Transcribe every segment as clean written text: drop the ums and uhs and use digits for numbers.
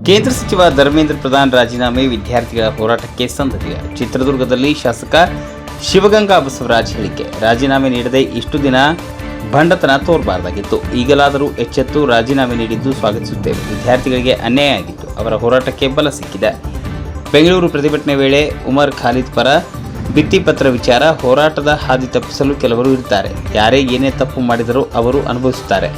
ಕೇಂದ್ರ ಸಚಿವ ಧರ್ಮೇಂದ್ರ ಪ್ರಧಾನ್ ರಾಜೀನಾಮೆ ವಿದ್ಯಾರ್ಥಿಗಳ ಹೋರಾಟಕ್ಕೆ ಸಂದರ್ಭ. ಚಿತ್ರದುರ್ಗದಲ್ಲಿ ಶಾಸಕ ಶಿವಗಂಗಾ ಬಸವರಾಜ್ ಹೇಳಿಕೆ, ರಾಜೀನಾಮೆ ನೀಡದೆ ಇಷ್ಟು ದಿನ ಬಂಡತನ ತೋರಬಾರದಾಗಿತ್ತು. ಈಗಲಾದರೂ ಎಚ್ಚೆತ್ತು ರಾಜೀನಾಮೆ ನೀಡಿದ್ದು ಸ್ವಾಗತಿಸುತ್ತೇವೆ. ವಿದ್ಯಾರ್ಥಿಗಳಿಗೆ ಅನ್ಯಾಯ ಆಗಿತ್ತು. ಅವರ ಹೋರಾಟಕ್ಕೆ ಬಲ ಸಿಕ್ಕಿದೆ. ಬೆಂಗಳೂರು ಪ್ರತಿಭಟನೆ ವೇಳೆ ಉಮರ್ ಖಾಲಿದ್ ಪರ ಭಿತ್ತಿಪತ್ರ ವಿಚಾರ, ಹೋರಾಟದ ಹಾದಿ ತಪ್ಪಿಸಲು ಕೆಲವರು ಇರ್ತಾರೆ. ಯಾರೇ ಏನೇ ತಪ್ಪು ಮಾಡಿದರೂ ಅವರು ಅನುಭವಿಸುತ್ತಾರೆ.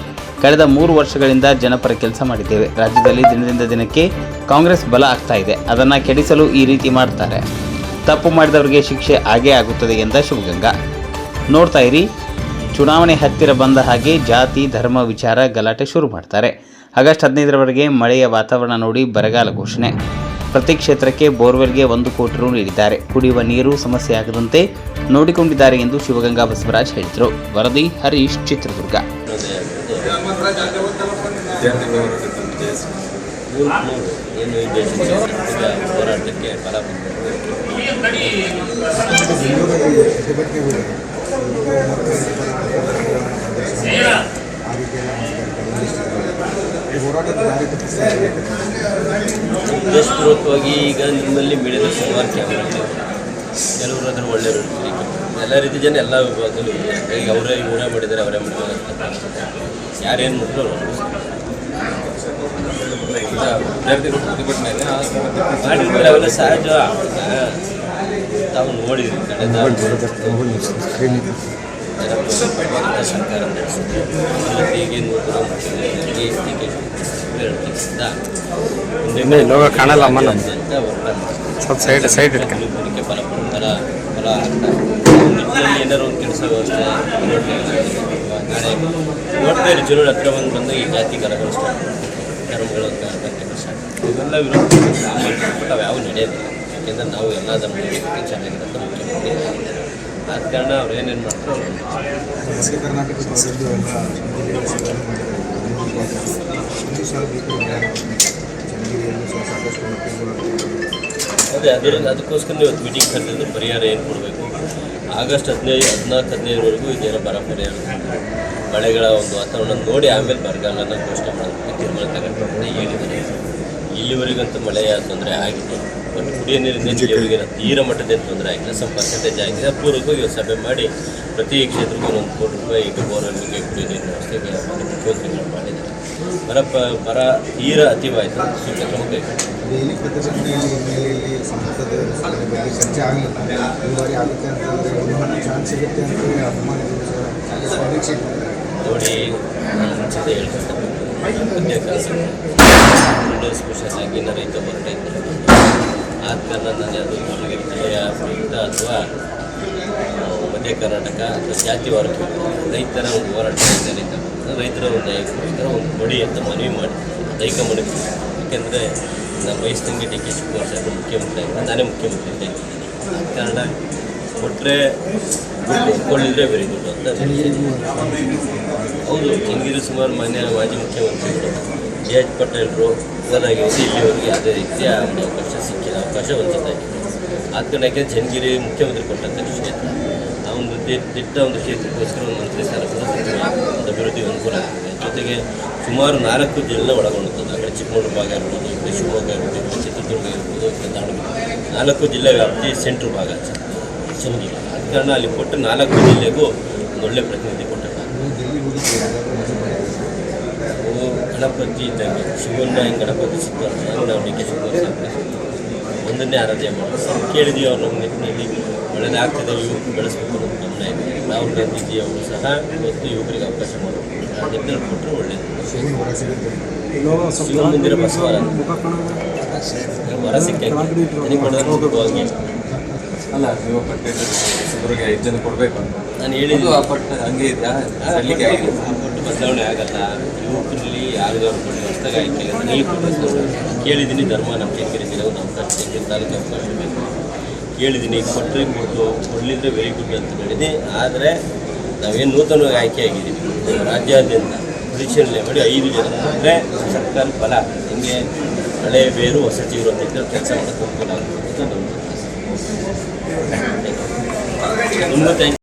ಕಳೆದ 3 ವರ್ಷಗಳಿಂದ ಜನಪರ ಕೆಲಸ ಮಾಡಿದ್ದೇವೆ. ರಾಜ್ಯದಲ್ಲಿ ದಿನದಿಂದ ದಿನಕ್ಕೆ ಕಾಂಗ್ರೆಸ್ ಬಲ ಆಗ್ತಾ ಇದೆ. ಅದನ್ನು ಕೆಡಿಸಲು ಈ ರೀತಿ ಮಾಡ್ತಾರೆ. ತಪ್ಪು ಮಾಡಿದವರಿಗೆ ಶಿಕ್ಷೆ ಆಗೇ ಆಗುತ್ತದೆ ಎಂದ ಶಿವಗಂಗಾ. ನೋಡ್ತಾ ಇರಿ, ಚುನಾವಣೆ ಹತ್ತಿರ ಬಂದ ಹಾಗೆ ಜಾತಿ ಧರ್ಮ ವಿಚಾರ ಗಲಾಟೆ ಶುರು ಮಾಡ್ತಾರೆ. ಆಗಸ್ಟ್ 15ರವರೆಗೆ ಮಳೆಯ ವಾತಾವರಣ ನೋಡಿ ಬರಗಾಲ ಘೋಷಣೆ. ಪ್ರತಿ ಕ್ಷೇತ್ರಕ್ಕೆ ಬೋರ್ವೆಲ್ಗೆ 1 ಕೋಟಿ ರು ನೀಡಿದ್ದಾರೆ. ಕುಡಿಯುವ ನೀರು ಸಮಸ್ಯೆ ಆಗದಂತೆ ನೋಡಿಕೊಂಡಿದ್ದಾರೆ ಎಂದು ಶಿವಗಂಗಾ ಬಸವರಾಜ್ ಹೇಳಿದರು. ವರದಿ ಹರೀಶ್, ಚಿತ್ರದುರ್ಗ. ಹೋರಾಟಕ್ಕೆ ಬಲ ಉದ್ದೇಶಪೂರ್ವಕವಾಗಿ ಈಗ ನಿಮ್ಮಲ್ಲಿ ಮೀಡಿಯಾದ ಸುಮಾರು ಕ್ಯಾಮ್ರಾಗಳು, ಕೆಲವರು ಅದನ್ನು ಒಳ್ಳೆಯವರು, ಎಲ್ಲ ರೀತಿ ಜನ ಎಲ್ಲ ವಿಭಾಗದಲ್ಲೂ ಈಗ ಇವರೇ ಮಾಡಿದ್ದಾರೆ, ಅವರೇ ಮಾಡಿದ್ದಾರೆ ಅಂತ ಯಾರೇನು ಮಾಡಿದ್ರು ಮಾಡಿರ್ತಾರೆ. ಅವೆಲ್ಲ ಸಹಜ. ತಾವು ನೋಡಿದ್ರಿ ಕಳೆದ ಸರ್ಕಾರ ನಡೆಸಿದೆ. ಹೀಗೆ ನೂತನ ಕಾಣಲ್ಲ ಫಲ ಏನಾರು ಒಂದು ಕೆಲಸ ವ್ಯವಸ್ಥೆ ನಾಳೆ ನೋಡ್ತಾ ಇರಿ. ಜನರ ಹತ್ರ ಬಂದು ಈ ಜಾತಿ ಕಲಗಳು ಸ್ಟಾರ್ಟ್, ಧರ್ಮಗಳು ಇವೆಲ್ಲ ವಿರೋಧ ಯಾವ ನಡೆಯೋದಿಲ್ಲ. ಯಾಕೆಂದರೆ ನಾವು ಎಲ್ಲ ಧರ್ಮಗಳು ಚೆನ್ನಾಗಿರೋದು ಮುಖ್ಯಮಂತ್ರಿ ಆಗಿದ್ದಾರೆ. ಆದ ಕಾರಣ ಅವ್ರು ಏನೇನು ಮಾಡ್ತಾರೆ ಅದಕ್ಕೋಸ್ಕರ ಇವತ್ತು ಮೀಟಿಂಗ್ ಕರೆದಿದ್ದು. ಪರಿಹಾರ ಏನು ಕೊಡಬೇಕು, ಆಗಸ್ಟ್ 14-15ವರೆಗೂ ಇದೇನೋ ಬರ ಪರಿಹಾರ, ಮಳೆಗಳ ಒಂದು ವಾತಾವರಣ ನೋಡಿ ಆಮೇಲೆ ಬರಗಾಲನ ಘೋಷಣೆ ಮಾಡೋದಕ್ಕೆ ತೀರ್ಮಾನ ತಗೊಂಡು ಹೇಳಿದ್ದಾರೆ. ಇಲ್ಲಿವರೆಗಂತೂ ಮಳೆಯ ತೊಂದರೆ ಆಗಿದೆ. ಬಟ್ ಕುಡಿಯೋ ನೀರಿನ ಇಲ್ಲಿವರೆಗೆ ತೀರ ಮಟ್ಟದೇನು ತೊಂದರೆ ಆಗಿಲ್ಲ. ಸ್ವಲ್ಪ ಪರ್ಸೆಂಟೇಜ್ ಆಗಿದೆ. ಪೂರ್ವಕವಾಗಿ ಸಭೆ ಮಾಡಿ ಪ್ರತಿ ಕ್ಷೇತ್ರಕ್ಕೂ 1 ಕೋಟಿ ರೂಪಾಯಿ ಈಗ ಬೋರ್ವೆಲ್ಗೆ ಕುಡಿಯೋ ನೀರಿನ ವ್ಯವಸ್ಥೆಗೆ ಮುಖ್ಯಮಂತ್ರಿಗಳು ಮಾಡಿದ್ದಾರೆ. ಬರ ತೀರ ಅತಿವಾಯಿತು. ಸೂಕ್ತ ಕ್ರಮ ಕೈಗೊಂಡು ನೋಡಿ, ಮುಂಚಿತ ಹೇಳ್ಕೊಳ್ತಾರೆ ಸ್ಪೆಷಲಾಗಿ ರೈತ ಹೋರಾಟ ಇದ್ದಾರೆ. ಆದ ಕಾರಣ ನಾನು ಅದು ಜಿಲ್ಲೆಯ ಪ್ರಯುಕ್ತ ಅಥವಾ ಮಧ್ಯ ಕರ್ನಾಟಕ ಅಥವಾ ಜಾತಿವಾರ ರೈತರ ಒಂದು ಹೋರಾಟ ರೈತರ ಒಂದು ನ್ಯಾಯಕ್ಕೋಸ್ಕರ ಒಂದು ಕೊಡಿ ಅಂತ ಮನವಿ ಮಾಡಿ ದೈಹಿಕ ಮನವಿ. ಯಾಕೆಂದರೆ ನಮ್ಮ ವಯಸ್ಸಿನಂಗೆ ಡಿ ಕೆ ಶಿವಕುಮಾರ್ ಸಾಹೇಬರು ಮುಖ್ಯಮಂತ್ರಿ ಆಗಿದ್ದಾರೆ, ನಾನೇ ಮುಖ್ಯಮಂತ್ರಿ ಅಂತ ಇದ್ದೀನಿ. ಆದ ಕಾರಣ ಕೊಟ್ಟರೆ ಕೊಳ್ಳಿದ್ರೆ ವೆರಿ ಗುಡ್ ಅಂತ. ಹೌದು, ಚನ್ನಗಿರಿ ಸುಮಾರು ಮಾಜಿ ಮುಖ್ಯಮಂತ್ರಿಗಳು ಜೆ.ಎಚ್. ಪಟೇಲ್ರು ಹೋದಾಗಿದ್ದು ಇಲ್ಲಿವರೆಗೆ ಯಾವುದೇ ರೀತಿಯ ಒಂದು ಅವಕಾಶ ಸಿಕ್ಕಿಲ್ಲ, ಅವಕಾಶ ವಂಚಿತ. ಆದ ಕಾರಣ ಯಾಕೆಂದರೆ ಚನ್ನಗಿರಿ ಮುಖ್ಯಮಂತ್ರಿ ಕೊಟ್ಟಂಥ ಕ್ಷೇತ್ರ, ಆ ಒಂದು ದಿಟ್ಟ ಒಂದು ಕ್ಷೇತ್ರಕ್ಕೋಸ್ಕರ ಒಂದು ಮಂತ್ರಿ ಸ್ಥಾನ ಕೂಡ ಒಂದು ಅಭಿವೃದ್ಧಿ ಅನುಕೂಲ ಆಗ್ತದೆ. ಜೊತೆಗೆ ಸುಮಾರು 4 ಜಿಲ್ಲೆ ಒಳಗೊಂಡುತ್ತದೆ. ಆ ಕಡೆ ಚಿಕ್ಕಮಗಳೂರು ಭಾಗ ಇರ್ಬೋದು, ಈ ಕಡೆ ಶಿವಮೊಗ್ಗ ಇರ್ಬೋದು, ಚಿತ್ರದುರ್ಗ ಇರ್ಬೋದು, ದಾವಣಗೆರೆ 4 ಜಿಲ್ಲೆ ವ್ಯಾಪ್ತಿ ಸೆಂಟ್ರ್ ಭಾಗ ಚನ್ನಗಿರಿ. ಆದ ಕಾರಣ ಅಲ್ಲಿ ಕೊಟ್ಟು 4 ಜಿಲ್ಲೆಗೂ ಒಂದು ಒಳ್ಳೆಯ ಪ್ರತಿನಿಧಿ ಕೊಟ್ಟ. ಗಣಪತಿ ಇದ್ದಂಗೆ ಶಿವಣ್ಣ ಹಿಂಗೆ ಗಣಪತಿ ಸಿಗ್ತಾರೆ. ನಾವು ಡಿ ಕೆ ಶಿವಕುಮಾರ್ ಸಾಹೇಬ್ ಒಂದನ್ನೇ ಆರಾಧ್ಯ ಮಾಡ್ತಾರೆ. ಕೇಳಿದೀವಿ ಅವ್ರು ನಮ್ಮ ನಿಟ್ಟಿನಲ್ಲಿ ಒಳ್ಳೆಯದಾಗ್ತದೆ, ಯುವಕರು ಬೆಳೆಸಬೇಕು ಅನ್ನೋ ಗಮನ ಇದೆ. ರಾಹುಲ್ ಗಾಂಧೀಜಿ ಅವರು ಸಹ ಇವತ್ತು ಯುವಕರಿಗೆ ಅವಕಾಶ ಮಾಡಬೇಕು. ಆ ನಿಟ್ಟಿನಲ್ಲಿ ಕೊಟ್ಟರೆ ಒಳ್ಳೆಯದು. ಶಿವ ಮಂದಿರ ಬಸವರ ಹೊರ ಸಿಕ್ಕ ಅಲ್ಲ, ನೀವು ಪಟ್ಟೆಗೆ 5 ಜನ ಕೊಡಬೇಕು ನಾನು ಹೇಳಿದ್ದು. ಆ ಪಟ್ಟು ಹಂಗೆ ಸಲ್ಲಿಕೆ ಆಗಿದೆ. ಪಟ್ಟು ಬದಲಾವಣೆ ಆಗಲ್ಲ. ಯುವಕರಲ್ಲಿ ಯಾರಿಗಾರು ಕೊಡಿ ಹೊಸದಾಗಿ ಆಯ್ಕೆ ಇಲ್ಲ. ನೀವು ಕೇಳಿದ್ದೀನಿ. ಧರ್ಮ ನಮ್ಮ ಚನ್ನಗಿರಿ ಜಿಲ್ಲೆ ಒಂದು ಅವಕಾಶ, ಚನ್ನಗಿರಿ ತಾಲೂಕು ಅವಕಾಶ ಬೇಕು ಕೇಳಿದ್ದೀನಿ. ಕೊಟ್ಟರೆ ಕೊಡಲಿದ್ರೆ ವೆರಿ ಗುಡ್ ಅಂತ ಹೇಳಿದೆ. ಆದರೆ ನಾವೇನು ನೂತನವಾಗಿ ಆಯ್ಕೆ ಆಗಿದ್ದೀವಿ ರಾಜ್ಯಾದ್ಯಂತ ಪರಿಶೀಲನೆ ಮಾಡಿ 5 ಜನ ಅಂದರೆ ಸರ್ಕಾರ ಫಲ ಹಿಂಗೆ ಹಳೆ ಬೇರು ಹೊಸ ಜೀವರು ಅಂತ ಕೆಲಸ ಮಾಡೋಕ್ಕೆ ಅನುಕೂಲ ಆಗುತ್ತೆ ಅಂತ